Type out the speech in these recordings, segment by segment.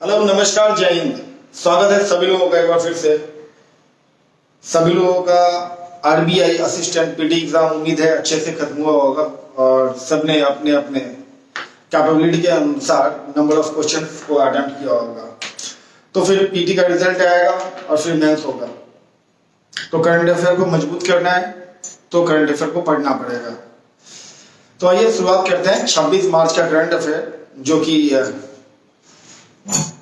Hello नमस्कार जय हिंद। स्वागत है सभी लोगों का एक बार फिर से। सभी लोगों का आरबीआई असिस्टेंट पीटी एग्जाम उम्मीद है अच्छे से खत्म हुआ होगा और सबने अपने अपने कैपेबिलिटी के अनुसार नंबर ऑफ क्वेश्चंस को अटेम्प्ट किया होगा। तो फिर पीटी का रिजल्ट आएगा और फिर मेंस होगा। तो करंट अफेयर को मजबूत करना है तो करंट अफेयर को पढ़ना पड़ेगा। तो आइए शुरुआत करते हैं 26 मार्च का करंट अफेयर, जो कि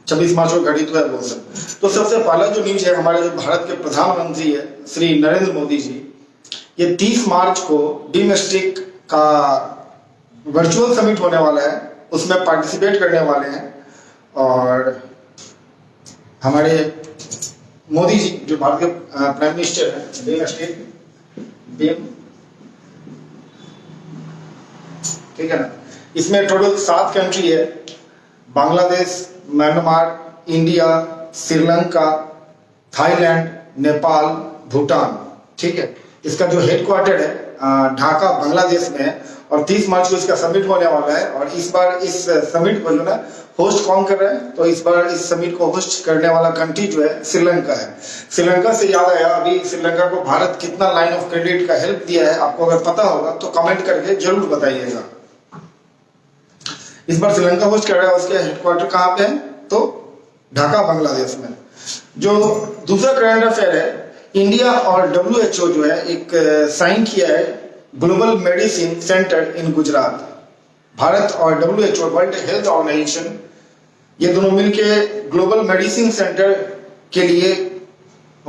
26 मार्च को घटित हुआ है वो सब। तो सबसे पहला जो न्यूज है, हमारे जो भारत के प्रधानमंत्री है श्री नरेंद्र मोदी जी, ये 30 मार्च को डोमेस्टिक का वर्चुअल समिट होने वाला है, उसमें पार्टिसिपेट करने वाले हैं। और हमारे मोदी जी जो भारत के प्राइम मिनिस्टर हैं, डोमेस्टिक ठीक है ना। इसमें टोटल 7 कंट्री है, Bangladesh, Myanmar, India, Sri Lanka, Thailand, Nepal, Bhutan. ठीक है। इसका जो हेडक्वार्टर है ढाका बांग्लादेश में है और 30 मार्च को इसका समिट होने वाला है। और इस बार इस समिट को जो ना होस्ट कौन कर रहा है, तो इस बार इस समिट को होस्ट करने वाला कंट्री जो है श्रीलंका है। श्रीलंका से याद आया, अभी श्रीलंका को भारत कितना लाइन ऑफ क्रेडिट का हेल्प दिया है, आपको अगर पता होगा तो कमेंट करके जरूर बताइएगा। इस बार श्रीलंका होस्ट कर रहा है, उसके हेडक्वार्टर कहाँ पे है, तो ढाका बांग्लादेश में। जो दूसरा करंट अफेयर है, इंडिया और WHO जो है एक साइन किया है ग्लोबल मेडिसिन सेंटर इन गुजरात। भारत और WHO वर्ल्ड हेल्थ ऑर्गेनाइजेशन, ये दोनों मिलके ग्लोबल मेडिसिन सेंटर के लिए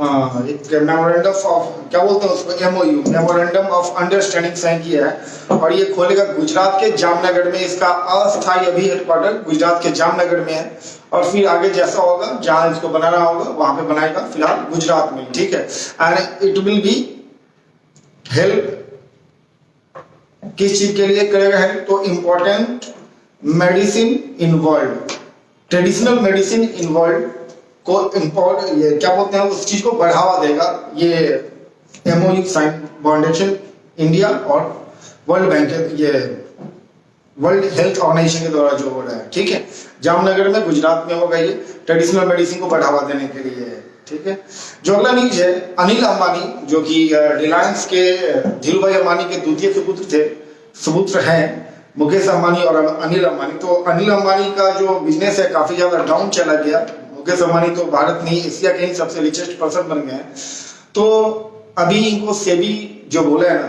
एक मेमोरेंडम ऑफ, क्या बोलते हैं उसको, MOU, memorandum of understanding sign किया है। और ये खोलेगा गुजरात के जामनगर में। इसका अस्थायी अभी हेडक्वार्टर गुजरात के जामनगर में है और फिर आगे जैसा होगा जहां इसको बनाना होगा वहां पे बनाएगा, फिलहाल गुजरात में। ठीक है। And it will be help किस चीज के लिए करेगा हेल्प, तो important medicine in world, traditional medicine in world को ये क्या बोलते हैं, उस चीज को बढ़ावा देगा। ये MOU साइन फाउंडेशन इंडिया और वर्ल्ड बैंक, ये वर्ल्ड हेल्थ ऑर्गेनाइजेशन के द्वारा जो हो रहा है। ठीक है। जामनगर में गुजरात में होगा, ये ट्रेडिशनल मेडिसिन को बढ़ावा देने के लिए है। ठीक है। जो अगला न्यूज है, अनिल अंबानी जो कि रिलायंस के धीरूभाई अंबानी के द्वितीय सुपुत्र हैं, मुकेश अंबानी और अनिल अंबानी। तो अनिल अंबानी का जो बिजनेस है काफी ज्यादा डाउन चला गया। मुकेश अंबानी तो भारत नहीं, एशिया के ही सबसे रिचेस्ट पर्सन बन गए हैं। तो अभी इनको सेबी जो बोला है ना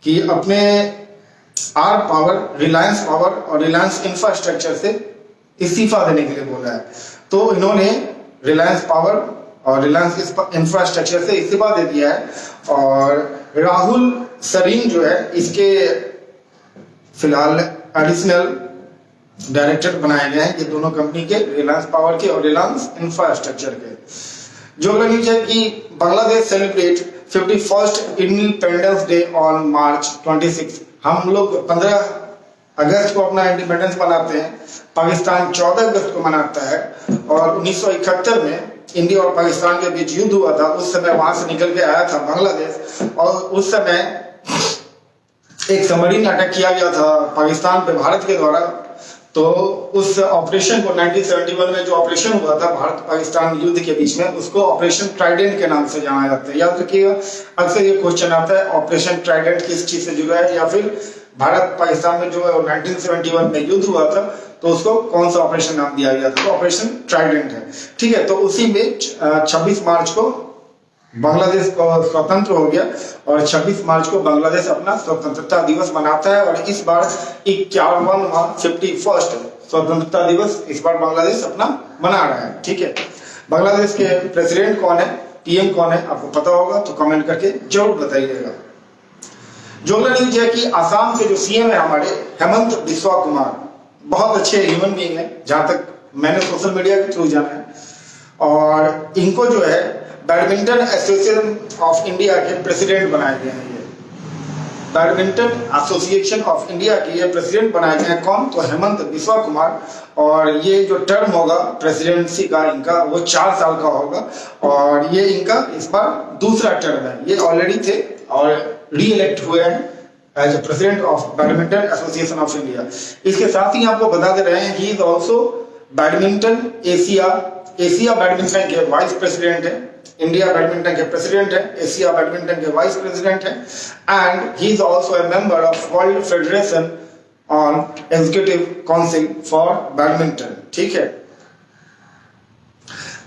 कि अपने आर पावर, रिलायंस पावर और रिलायंस इंफ्रास्ट्रक्चर से इस्तीफा देने के लिए बोला है। तो इन्होंने रिलायंस पावर और रिलायंस इंफ्रास्ट्रक्चर से इस्तीफा दे दिया है। और राहुल सरीन जो है इसके फिलहाल एडिशनल डायरेक्टर बनाए गए हैं, ये दोनों कंपनी के, रिलायंस पावर के और रिलायंस इंफ्रास्ट्रक्चर के। जो अगला न्यूज है कि Bangladesh celebrate 51st independence day on March 26। हम लोग 15 अगस्त को अपना इंडिपेंडेंस मनाते हैं, पाकिस्तान 14 अगस्त को मनाता है। और 1971 में इंडिया और पाकिस्तान के बीच युद्ध हुआ था, उस समय वहां से निकल के आया था बांग्लादेश। और उस समय एक सबमरीन अटैक किया गया था पाकिस्तान पे भारत के द्वारा। तो उस ऑपरेशन को 1971 में जो ऑपरेशन हुआ था भारत पाकिस्तान युद्ध के बीच में, उसको ऑपरेशन ट्राइडेंट के नाम से जाना जाता है। याद रखिएगा, अक्सर ये क्वेश्चन आता है ऑपरेशन ट्राइडेंट किस चीज से जुड़ा है, या फिर भारत पाकिस्तान में जो 1971 में युद्ध हुआ था तो उसको कौन सा ऑपरेशन नाम दिया गया था, तो ऑपरेशन ट्राइडेंट है। ठीक है। तो उसी में 26 मार्च को बांग्लादेश को स्वतंत्र हो गया और 26 मार्च को बांग्लादेश अपना स्वतंत्रता दिवस मनाता है। और इस बार 51st स्वतंत्रता दिवस इस बार बांग्लादेश अपना मना रहा है। ठीक है। बांग्लादेश के प्रेसिडेंट कौन है, PM कौन है, आपको पता होगा तो कमेंट करके जरूर बताइएगा। जो अगला न्यूज है कि आसाम के जो CM है हमारे हेमंत बिस्वा कुमार, बहुत अच्छे ह्यूमन बीइंग है जहां तक मैंने सोशल मीडिया के थ्रू जाना है। और इनको जो है बैडमिंटन एसोसिएशन ऑफ इंडिया के प्रेसिडेंट बनाए गए हैं। ये बैडमिंटन एसोसिएशन ऑफ इंडिया के ये प्रेसिडेंट बनाए गए हैं। कौन, तो हेमंत बिस्वा कुमार। और ये जो टर्म होगा प्रेसिडेंसी का इनका, वो 4 साल का होगा। और ये इनका इस बार दूसरा टर्म है। ये ऑलरेडी थे और री इलेक्ट हुए हैं as president of Badminton Association of India. इसके साथ ही आपको बता दे रहे हैं he is also Badminton Asia Asia Badminton के वाइस प्रेसिडेंट है, इंडिया बैडमिंटन के प्रेसिडेंट है, एशिया बैडमिंटन के वाइस प्रेसिडेंट है, and he is also a member of World Federation on executive council for badminton. ठीक है,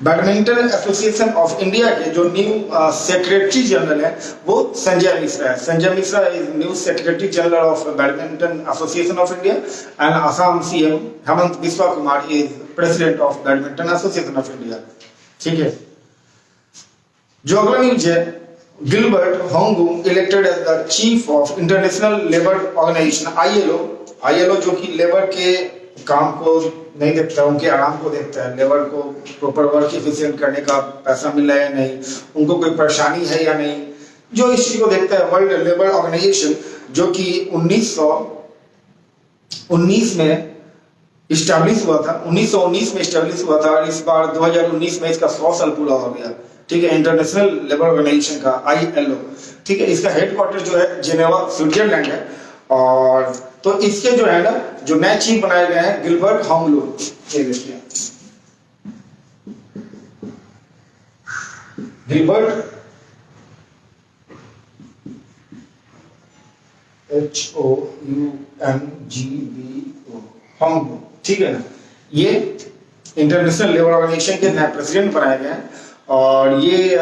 बैडमिंटन एसोसिएशन ऑफ इंडिया के जो न्यू सेक्रेटरी जनरल है वो संजय मिश्रा है। Sanjay Mishra is new secretary general of Badminton Association of India, and Assam CM Hemant Biswa Kumar is president of Badminton Association of India. ठीक है, जो अगला न्यूज है, Gilbert Houngbo elected as the chief of International Labour Organization ILO, जो कि लेबर के काम को नहीं देखता, उनके आराम को देखता है, लेबर को प्रॉपर वर्क एफिशिएंट करने का पैसा मिल रहा है या नहीं, उनको कोई परेशानी है या नहीं, जो इस चीज को देखता है। वर्ल्ड लेबर ऑर्गेनाइजेशन जो कि 1919 में इस्टेब्लिश हुआ था, 1919 में इस्टेब्लिश हुआ था, और इस बार 2019 में इसका 100 साल पूरा हो गया। ठीक है, इंटरनेशनल लेबर ऑर्गेनाइजेशन का आईएलओ। ठीक है, इसका हेडक्वार्टर जो है जेनेवा स्विट्जरलैंड है, और तो इसके जो है ना, जो नए चीफ बनाए गए हैं गिलबर्ट होंगलू, ये देखिए गिलबर्ट HOUNGBO होंगलू। ठीक है ना, ये इंटरनेशनल लेबर ऑर्गेनाइजेशन के नए प्रेसिडेंट बनाए गए हैं, और ये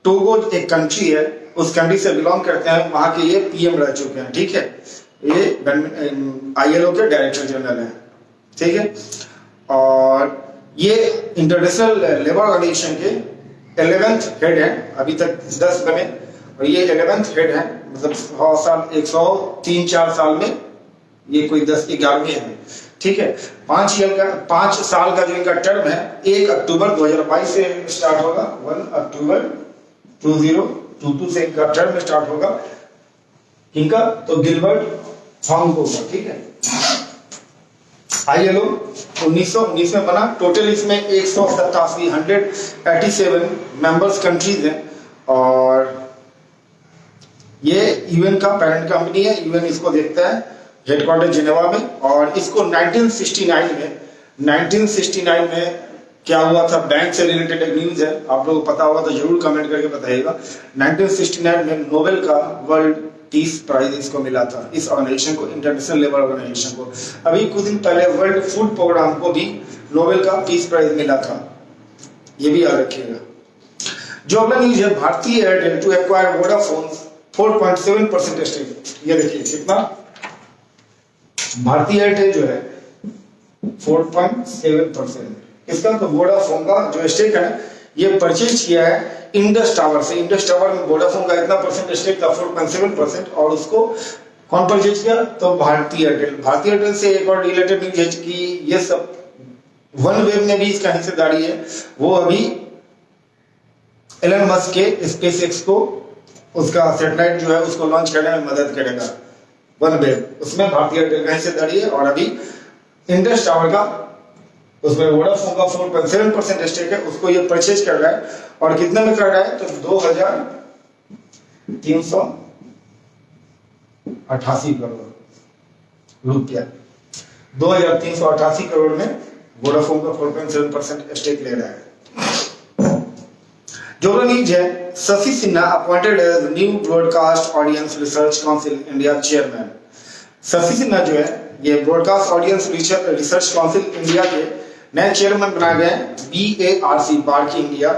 टोगो एक कंट्री है, उस कंट्री से बिलोंग करते हैं, वहां के ये पीएम रह चुके हैं। ठीक है, ये आईएलओ के डायरेक्टर जनरल हैं। ठीक है, और ये इंटरनेशनल लेबर ऑर्गेनाइजेशन के 11th हेड हैं, अभी तक 10 बने, और ये 11th हेड हैं, मतलब 103-4 साल में ये कोई 10-11वें हैं। ठीक है, 5 साल का जो इनका टर्म है 1 अक्टूबर 2022 से स्टार्ट होगा, 1 अक्टूबर 2022 से इनका टर्म स्टार्ट होगा इनका, तो गिलबर्ट होंगू का। ठीक है, आईएलओ 1919 में बना, टोटल इसमें 187 मेंबर्स कंट्रीज हैं, और ये यूएन का पेरेंट कंपनी है, यूएन इसको देखता है, हेडक्वार्टर जिनेवा में, और इसको 1969 में क्या हुआ था, बैंक से रिलेटेड एक न्यूज है, आप लोगों को पता होगा तो जरूर कमेंट करके बताइएगा। 1969 में नोबेल का वर्ल्ड पीस प्राइज इसको मिला था, इस ऑर्गेनाइजेशन को, इंटरनेशनल लेबर ऑर्गेनाइजेशन को। अभी कुछ दिन पहले वर्ल्ड फूड प्रोग्राम को भी नोबेल का पीस प्राइज मिला था, ये भी याद रखिएगा। जो अगला न्यूज है, Bharti Airtel to acquire Vodafone 4.7% stake. ये देखिए कितना, भारतीय एयरटेल जो है 4.7%, इसका तो वोडाफोन का जो स्टेक है ये परचेज किया है इंडस टावर से। इंडस टावर में वोडाफोन का इतना परसेंट स्टेक था 4.7%, और उसको कौन परचेज किया, तो भारतीय एयरटेल। भारतीय एयरटेल से एक और रिलेटेड न्यूज है कि ये सब वन वेब में भी इसका हिस्सेदारी है, वो अभी एलन मस्क के स्पेसएक्स को, उसका सैटेलाइट जो है उसको लॉन्च करने में मदद करेगा, वन वेब, उसमें भारतीय एयरटेल का हिस्सेदारी है, और अभी इंडस टावर का, उसमें वोडाफोन का 4.7% स्टेक है, उसको ये परचेज कर रहा है, और कितने में कर रहा है, तो 2388 करोड़ रुपया, 2388 करोड़ में वोडाफोन का 4.7% स्टेक ले रहा है। जो न्यूज है, Shashi Sinha appointed as new Broadcast Audience Research Council India chairman. Shashi Sinha जो है ये Broadcast Audience Research Council India के नए चेयरमैन बनाए गए हैं, BARC बार्की इंडिया,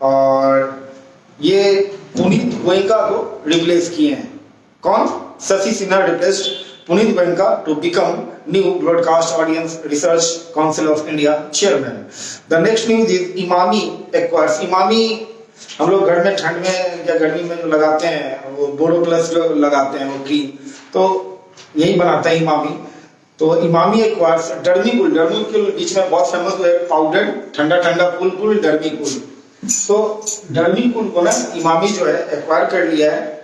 और ये पुनीत गोयनका को रिप्लेस किए हैं। कौन, Shashi Sinha replaced Puneet Goenka to become new Broadcast Audience Research Council of India chairman. The next news is Emami acquires. Emami हम लोग घर में ठंड में या गर्मी में जो लगाते हैं, वो बोरो प्लस जो लगाते हैं, वो क्रीम, तो यही बनाता है इमामी। तो इमामी एक्वायर्स डर्मीकूल, डर्मीकूल बीच में बहुत फेमस हुआ है, पाउडर ठंडा ठंडा कूल डर्मीकूल। तो डर्मीकूल को ना इमामी जो है एक्वायर कर लिया है,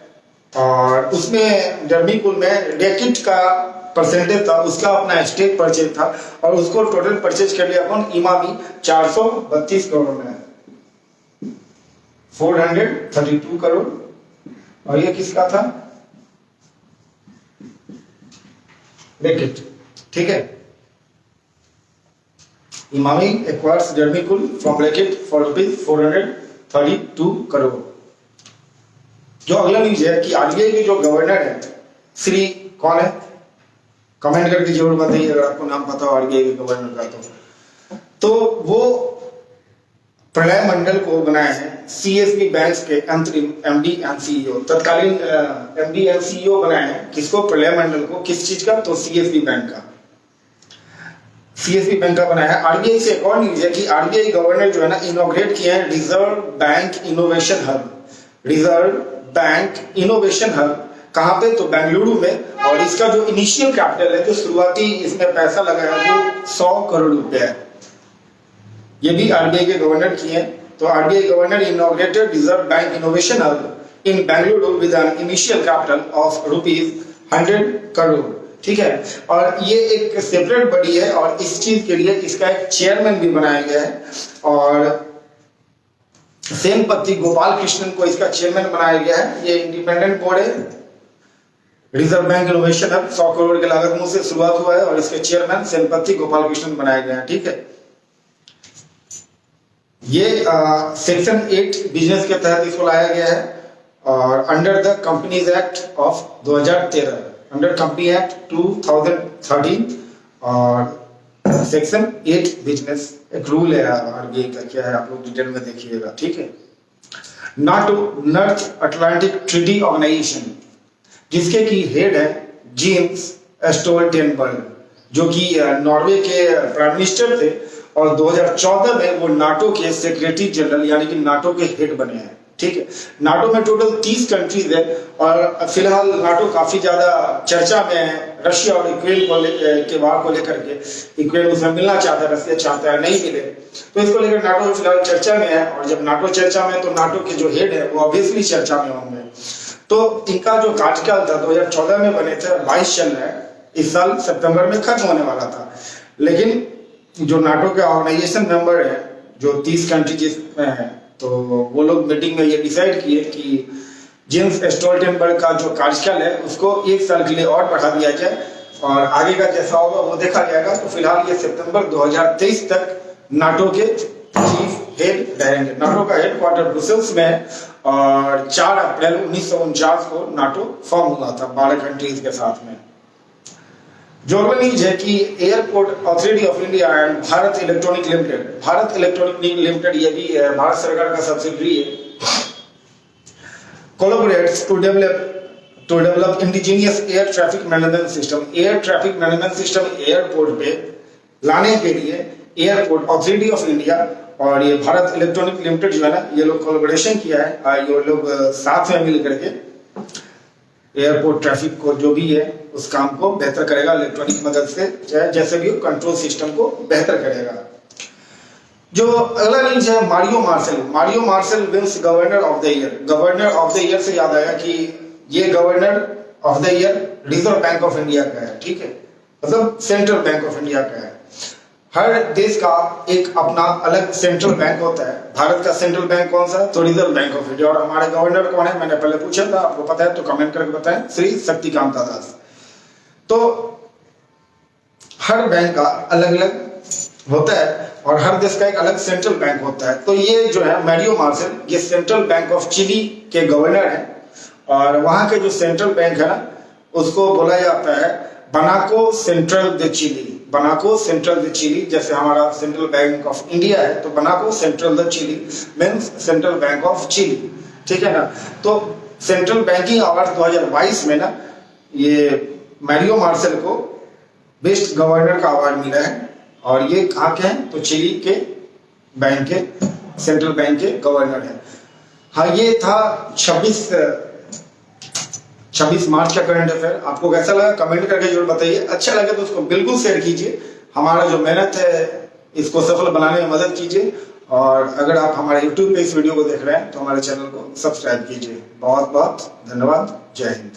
और उसमें डर्मीकूल में डेकिट का परसेंटेज था, उसका अपना स्टेक परचेज था, और उसको टोटल परचेज कर लिया कौन, इमामी 432 करोड़ में, 432 करोड़। और ये किसका था, डेकिट। ठीक है, Emami acquires Dermicool from Reckitt for ₹432 crore. जो अगला न्यूज है कि आरबीआई के जो गवर्नर है श्री कौन है, कमेंट करके जरूर बताइए अगर आपको नाम पता हो आरबीआई के गवर्नर का। तो वो प्रलय मंडल को बनाए हैं सीएसबी बैंक्स के अंतरिम एमडी एंड सीईओ, तत्कालीन एमडी एंड सीईओ बनाए हैं। किसको? प्रलय मंडल को। किस चीज का? तो सीएसबी बैंक का। सीएसबी बैंक का बनाया है। आरबीआई से एक और न्यूज है कि आरबीआई गवर्नर जो है ना इनॉग्रेट किए हैं reserve bank innovation hub. Reserve bank innovation hub कहां पे? तो बेंगलुरु में। और इसका जो इनिशियल कैपिटल है, जो शुरुआती इसमें पैसा लगा है वो 100 करोड़ रुपया है। ये भी आरबीआई के गवर्नर की है। तो RBI governor inaugurated reserve bank innovation hub in Bengaluru with an initial capital of ₹100 crore. ठीक है, और ये एक सेपरेट बॉडी है और इस चीज के लिए इसका एक चेयरमैन भी बनाया गया है। और सेनपति गोपाल कृष्णन को इसका चेयरमैन बनाया गया है। ये इंडिपेंडेंट बोर्ड है। Reserve bank innovation hub 100 crore के लागत से शुरुआत हुआ है और इसके चेयरमैन सेनपति गोपाल कृष्णन बनाए गए हैं। ठीक है, ये सेक्शन 8 बिजनेस के तहत इसको लाया गया है और under the companies act of 2013, under company act 2013 और सेक्शन 8 बिजनेस एक रूल है आरबीआई का। क्या है आप लोग डिटेल में देखिएगा। ठीक है, NATO North Atlantic Treaty Organization जिसके की हेड है जेम्स स्टोल्टेनबर्ग, जो कि नॉर्वे के प्राइम मिनिस्टर थे और 2014 में वो नाटो के सेक्रेटरी जनरल यानी कि नाटो के हेड बने हैं। ठीक है, नाटो में टोटल 30 कंट्रीज है और फिलहाल नाटो काफी ज्यादा चर्चा में है। रशिया और यूक्रेन के वार को लेकर के, यूक्रेन उसमें मिलना चाहता है, रशिया चाहता है नहीं मिले, तो इसको लेकर नाटो फिलहाल चर्चा में है। और जब नाटो चर्चा में है तो नाटो के जो हेड है वो ऑब्वियसली चर्चा में होंगे। तो इनका जो कार्यकाल था 2014 में बने थे, 22 चल रहा है, इस साल सितंबर में खत्म होने वाला था। लेकिन जो नाटो के ऑर्गेनाइजेशन मेंबर है, जो 30 कंट्रीज में है, तो वो लोग मीटिंग में ये डिसाइड किए कि जेम्स स्टोल्टेनबर्ग का जो कार्यकाल है उसको 1 साल के लिए और बढ़ा दिया जाए और आगे का जैसा होगा वो देखा जाएगा। तो फिलहाल ये सितंबर 2023 तक नाटो के चीफ हेड रहेंगे। नाटो का हेडक्वार्टर ब्रुसेल्स में है और 4 अप्रैल 1949 को नाटो फॉर्म हुआ था 12 कंट्रीज के साथ में। जो अगला न्यूज है कि Airport Authority of India and Bharat Electronic Limited, Bharat Electronic Limited ये भी भारत सरकार का सब्सिडरी है, collaborates to develop indigenous air traffic management system. Air traffic management system airport पे लाने के लिए एयरपोर्ट अथॉरिटी ऑफ इंडिया और ये भारत इलेक्ट्रॉनिक लिमिटेड जो है ना, ये लोग कोलैबोरेशन किया है। ये लोग साथ में मिल करके एयरपोर्ट ट्रैफिक को जो भी है उस काम को बेहतर करेगा इलेक्ट्रॉनिक मदद से, चाहे जैसे भी कंट्रोल सिस्टम को बेहतर करेगा। जो अगला न्यूज है Mario Marcel. Mario Marcel wins governor of the year. Governor of the year से याद आया कि ये governor of the year Reserve Bank of India का है। ठीक है, मतलब सेंट्रल बैंक ऑफ इंडिया का है। हर देश का एक अपना अलग सेंट्रल बैंक होता है। भारत का सेंट्रल बैंक कौन सा है? तो रिजर्व बैंक ऑफ इंडिया। और हमारे गवर्नर कौन है? मैंने पहले पूछा था, आपको पता है तो कमेंट करके बताएं, श्री शक्तिकांत दास। तो हर बैंक का अलग अलग होता है और हर देश का एक अलग सेंट्रल बैंक होता है। तो ये जो है मारियो मार्शल, ये सेंट्रल बैंक ऑफ चिली के गवर्नर है और वहां के जो सेंट्रल बैंक है ना, उसको बोला जाता है Banco Central de Chile. Banco Central de Chile, जैसे हमारा सेंट्रल बैंक ऑफ इंडिया है तो Banco Central de Chile means central bank of Chile. ठीक है ना। तो सेंट्रल बैंकिंग अवार्ड 2022 में ना ये मारियो मार्शल को बेस्ट गवर्नर का अवार्ड मिला है और ये कहाँ के हैं? तो चिली के बैंक के सेंट्रल बैंक के गवर्नर है। हाँ, ये था 26 मार्च का करंट अफेयर। आपको कैसा लगा कमेंट करके जरूर बताइए। अच्छा लगे तो उसको बिल्कुल शेयर कीजिए। हमारा जो मेहनत है इसको सफल बनाने में मदद कीजिए और अगर आप हमारे YouTube पे इस वीडियो को देख रहे हैं तो हमारे चैनल को सब्सक्राइब कीजिए। बहुत बहुत धन्यवाद। जय हिंद।